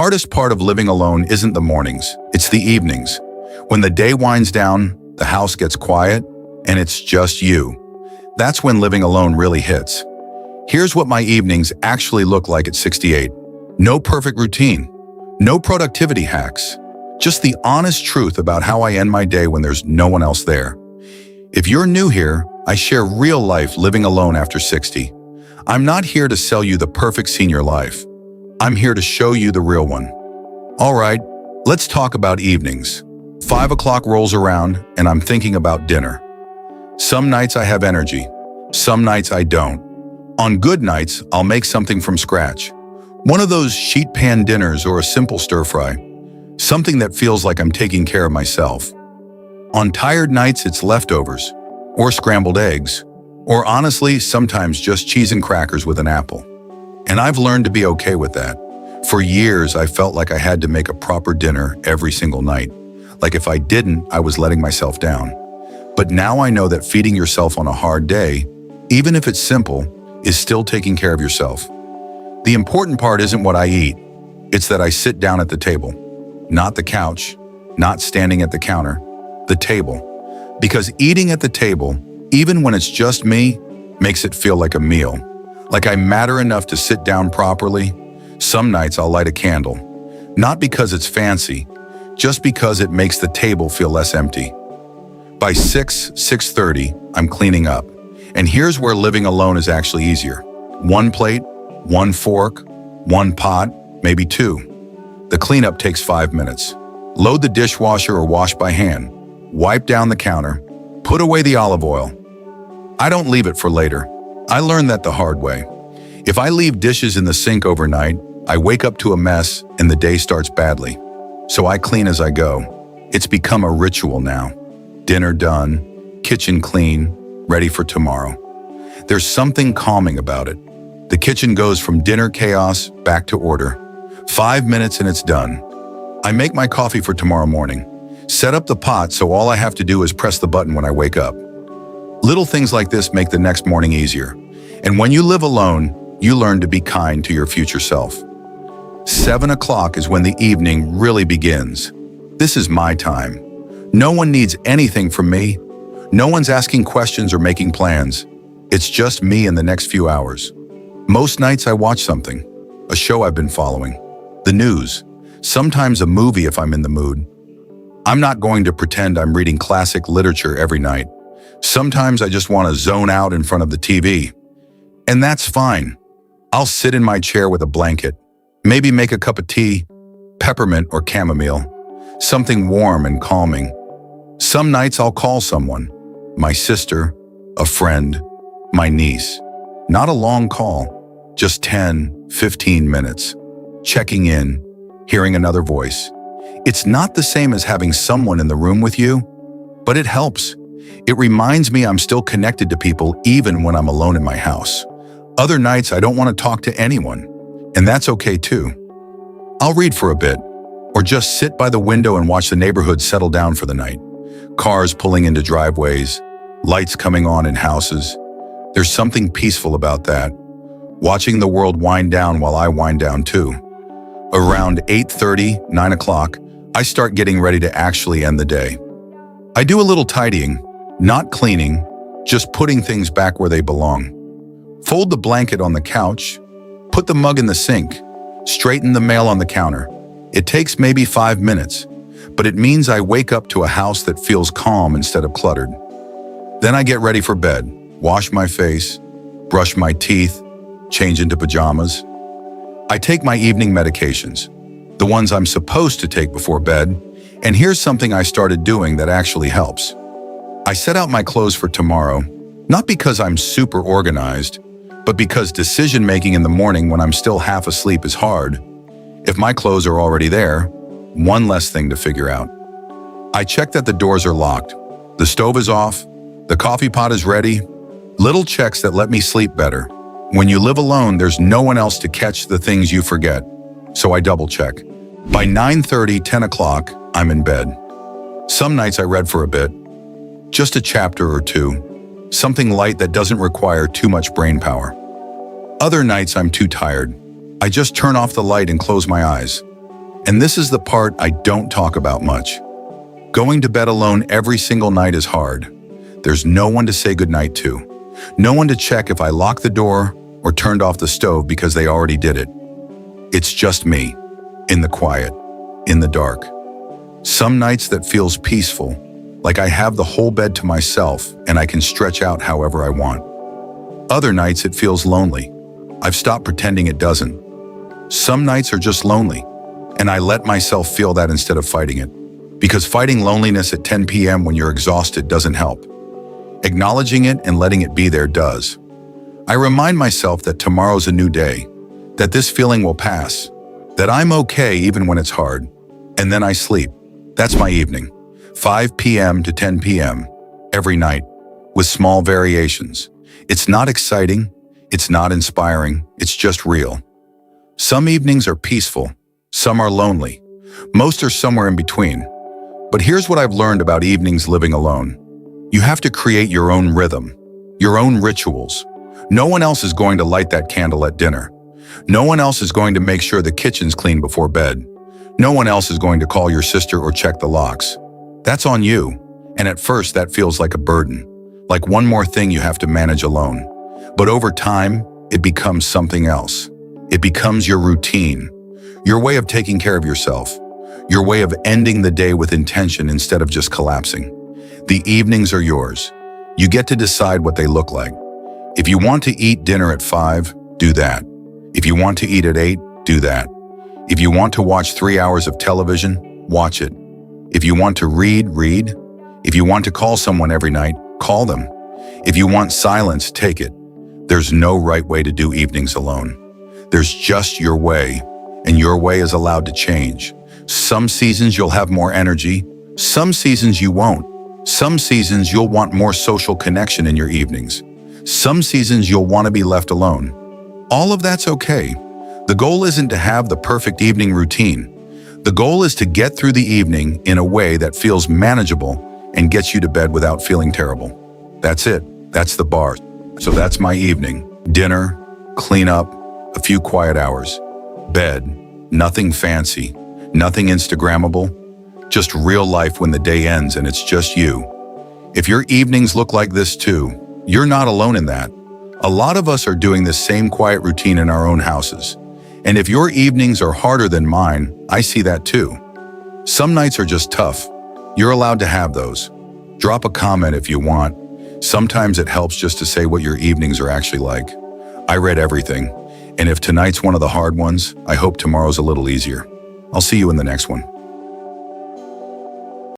hardest part of living alone isn't the mornings, it's the evenings. When the day winds down, the house gets quiet, and it's just you. That's when living alone really hits. Here's what my evenings actually look like at 68. No perfect routine, no productivity hacks, just the honest truth about how I end my day when there's no one else there. If you're new here, I share real life living alone after 60. I'm not here to sell you the perfect senior life. I'm here to show you the real one. All right, let's talk about evenings. 5 o'clock rolls around and I'm thinking about dinner. Some nights I have energy, some nights I don't. On good nights, I'll make something from scratch. One of those sheet pan dinners or a simple stir fry. Something that feels like I'm taking care of myself. On tired nights, it's leftovers, or scrambled eggs, or honestly, sometimes just cheese and crackers with an apple. And I've learned to be okay with that. For years, I felt like I had to make a proper dinner every single night. Like if I didn't, I was letting myself down. But now I know that feeding yourself on a hard day, even if it's simple, is still taking care of yourself. The important part isn't what I eat, it's that I sit down at the table. Not the couch, not standing at the counter, the table. Because eating at the table, even when it's just me, makes it feel like a meal. Like I matter enough to sit down properly. Some nights I'll light a candle. Not because it's fancy, just because it makes the table feel less empty. By 6:30, I'm cleaning up. And here's where living alone is actually easier. One plate, one fork, one pot, maybe two. The cleanup takes 5 minutes. Load the dishwasher or wash by hand. Wipe down the counter. Put away the olive oil. I don't leave it for later. I learned that the hard way. If I leave dishes in the sink overnight, I wake up to a mess and the day starts badly. So I clean as I go. It's become a ritual now. Dinner done, kitchen clean, ready for tomorrow. There's something calming about it. The kitchen goes from dinner chaos back to order. 5 minutes and it's done. I make my coffee for tomorrow morning. Set up the pot so all I have to do is press the button when I wake up. Little things like this make the next morning easier. And when you live alone, you learn to be kind to your future self. 7 o'clock is when the evening really begins. This is my time. No one needs anything from me. No one's asking questions or making plans. It's just me in the next few hours. Most nights I watch something, a show I've been following, the news, sometimes a movie if I'm in the mood. I'm not going to pretend I'm reading classic literature every night. Sometimes I just want to zone out in front of the TV. And that's fine. I'll sit in my chair with a blanket, maybe make a cup of tea, peppermint or chamomile, something warm and calming. Some nights I'll call someone, my sister, a friend, my niece. Not a long call, just 10, 15 minutes. Checking in, hearing another voice. It's not the same as having someone in the room with you, but it helps. It reminds me I'm still connected to people even when I'm alone in my house. Other nights I don't want to talk to anyone, and that's okay too. I'll read for a bit, or just sit by the window and watch the neighborhood settle down for the night. Cars pulling into driveways, lights coming on in houses. There's something peaceful about that. Watching the world wind down while I wind down too. Around 8:30, 9 o'clock, I start getting ready to actually end the day. I do a little tidying, not cleaning, just putting things back where they belong. Fold the blanket on the couch, put the mug in the sink, straighten the mail on the counter. It takes maybe 5 minutes, but it means I wake up to a house that feels calm instead of cluttered. Then I get ready for bed, wash my face, brush my teeth, change into pajamas. I take my evening medications, the ones I'm supposed to take before bed, and here's something I started doing that actually helps. I set out my clothes for tomorrow, not because I'm super organized, but because decision-making in the morning when I'm still half asleep is hard. If my clothes are already there, one less thing to figure out. I check that the doors are locked, the stove is off, the coffee pot is ready. Little checks that let me sleep better. When you live alone, there's no one else to catch the things you forget, so I double check. By 9:30, 10 o'clock, I'm in bed. Some nights I read for a bit, just a chapter or two, something light that doesn't require too much brain power. Other nights I'm too tired. I just turn off the light and close my eyes. And this is the part I don't talk about much. Going to bed alone every single night is hard. There's no one to say goodnight to. No one to check if I locked the door or turned off the stove because they already did it. It's just me, in the quiet, in the dark. Some nights that feels peaceful, like I have the whole bed to myself and I can stretch out however I want. Other nights it feels lonely. I've stopped pretending it doesn't. Some nights are just lonely, and I let myself feel that instead of fighting it. Because fighting loneliness at 10 p.m. when you're exhausted doesn't help. Acknowledging it and letting it be there does. I remind myself that tomorrow's a new day, that this feeling will pass, that I'm okay even when it's hard, and then I sleep. That's my evening, 5 p.m. to 10 p.m. every night, with small variations. It's not exciting, it's not inspiring, it's just real. Some evenings are peaceful, some are lonely, most are somewhere in between. But here's what I've learned about evenings living alone. You have to create your own rhythm, your own rituals. No one else is going to light that candle at dinner. No one else is going to make sure the kitchen's clean before bed. No one else is going to call your sister or check the locks. That's on you. And at first that feels like a burden, like one more thing you have to manage alone. But over time, it becomes something else. It becomes your routine, your way of taking care of yourself, your way of ending the day with intention instead of just collapsing. The evenings are yours. You get to decide what they look like. If you want to eat dinner at 5, do that. If you want to eat at 8, do that. If you want to watch 3 hours of television, watch it. If you want to read, read. If you want to call someone every night, call them. If you want silence, take it. There's no right way to do evenings alone. There's just your way, and your way is allowed to change. Some seasons you'll have more energy, some seasons you won't. Some seasons you'll want more social connection in your evenings. Some seasons you'll want to be left alone. All of that's okay. The goal isn't to have the perfect evening routine. The goal is to get through the evening in a way that feels manageable and gets you to bed without feeling terrible. That's it. That's the bar. So that's my evening. Dinner, cleanup, a few quiet hours. Bed, nothing fancy, nothing Instagrammable. Just real life when the day ends and it's just you. If your evenings look like this too, you're not alone in that. A lot of us are doing this same quiet routine in our own houses. And if your evenings are harder than mine, I see that too. Some nights are just tough. You're allowed to have those. Drop a comment if you want. Sometimes it helps just to say what your evenings are actually like. I read everything. And if tonight's one of the hard ones, I hope tomorrow's a little easier. I'll see you in the next one.